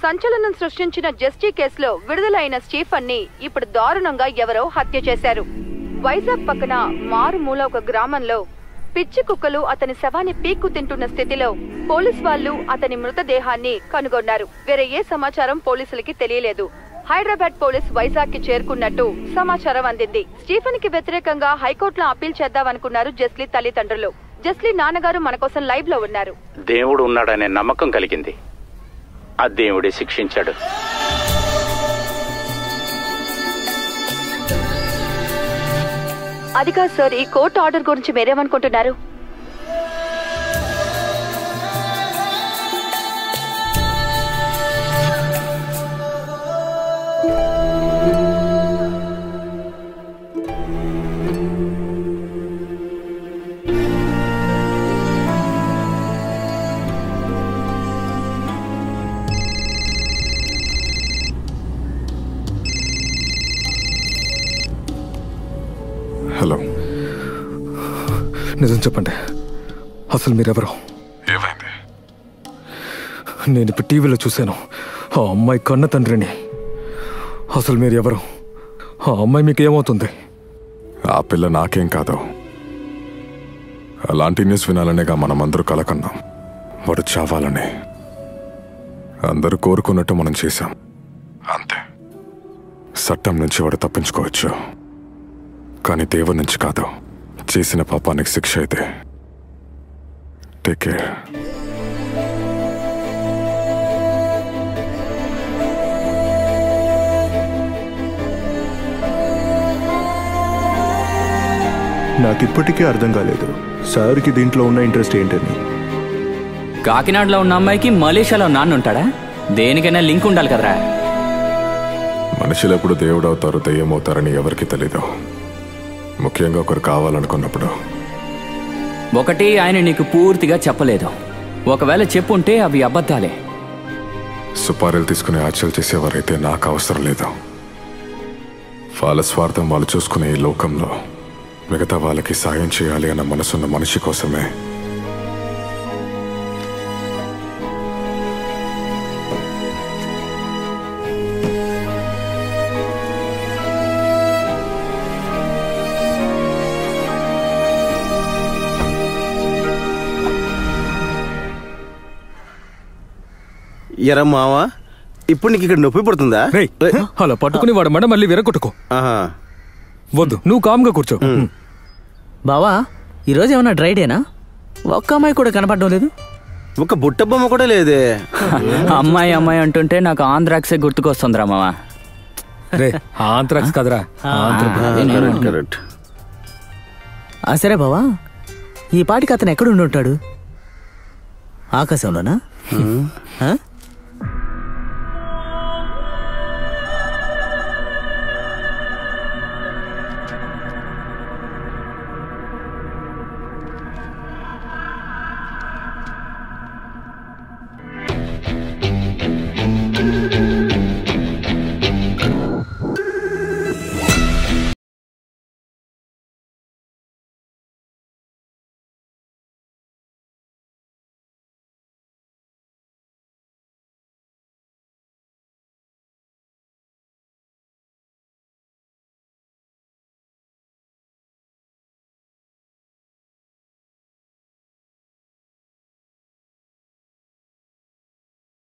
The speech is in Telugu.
సంచలనం సృష్టించిన జస్టీ కేసులో విడుదలైన స్టీఫన్ ని ఇప్పుడు దారుణంగా ఎవరో హత్య చేశారు. వైజాగ్ పక్కన మారుమూల ఒక గ్రామంలో పిచ్చి కుక్కలు అతని శవాన్ని పీక్కు తింటున్న స్థితిలో పోలీసు వాళ్ళు అతని మృతదేహాన్ని కనుగొన్నారు. వేరే ఏ సమాచారం పోలీసులకి తెలియలేదు. హైదరాబాద్ పోలీస్ వైజాగ్ కి చేరుకున్నట్టు సమాచారం అందింది. స్టీఫెన్ కి వ్యతిరేకంగా హైకోర్టులో అప్పీల్ చేద్దామనుకున్నారు జస్లీ తల్లిదండ్రులు. జస్లీ నాన్నగారు మన కోసం లైవ్ లో ఉన్నారు. దేవుడు ఉన్నాడనే నమ్మకం కలిగింది. ఆ దేవుడే శిక్షించాడు. అది కాదు సార్, ఈ కోర్టు ఆర్డర్ గురించి మీరేమనుకుంటున్నారు? హలో, నిజం చెప్పండి, అసలు మీరెవరు? ఏమైంది? నేను ఇప్పుడు టీవీలో చూశాను, ఆ అమ్మాయి కన్న తండ్రిని. అసలు మీరు ఎవరు? ఆ అమ్మాయి మీకు ఏమవుతుంది? ఆ పిల్ల నాకేం కాదు. అలాంటి న్యూస్ వినాలనేగా మనమందరూ కలకన్నాం. వాడు చావాలని అందరూ కోరుకున్నట్టు మనం చేశాం, అంతే. చట్టం నుంచి వాడు తప్పించుకోవచ్చు, కానీ దేవుడి నుంచి కాదు. చేసిన పాపానికి శిక్ష అయితే. Take care. నాకిప్పటికీ అర్థం కాలేదు సార్కి దీంట్లో ఉన్న ఇంట్రెస్ట్ ఏంటని. కాకినాడలో ఉన్న అమ్మాయికి మలేషియాలో నాన్న ఉంటాడా? దేనికైనా లింక్ ఉండాలి కదరా. మనుషులు ఎప్పుడు దేవుడు అవుతారు, దెయ్యం అవుతారని ఎవరికి తెలీదు. ముఖ్యంగా ఒకరు కావాలనుకున్నప్పుడు. ఒకటి, ఆయన నీకు పూర్తిగా చెప్పలేదు. ఒకవేళ చెప్పుంటే అవి అబద్ధాలే. సుపారీలు తీసుకుని హత్యలు చేసేవారైతే నాకు అవసరం లేదు. వాళ్ళ స్వార్థం వాళ్ళు చూసుకునే ఈ లోకంలో మిగతా వాళ్ళకి సాయం చేయాలి అన్న మనసున్న మనిషి కోసమే. ఎరా మావా, ఇప్పుడు నీకు ఇక్కడ నొప్పి పడుతుందా? అలా పట్టుకుని వాడు మడ మళ్ళీ విరగొట్టుకో. వద్దు, నువ్వు కామ్గా కూర్చో. బావా, ఈరోజు ఏమన్నా డ్రైడేనా? ఒక్క అమ్మాయి కూడా కనపడడం లేదు. ఒక బుట్ట బొమ్మ కూడా లేదే. అమ్మాయి అమ్మాయి అంటుంటే నాకు ఆంధ్రాక్సే గుర్తుకొస్తుందిరా మావా. ఆంధ్రాక్స్ కదరా. సరే బావా, ఈ పాటికి అతను ఎక్కడ ఉండి ఉంటాడు? ఆకాశంలోనా?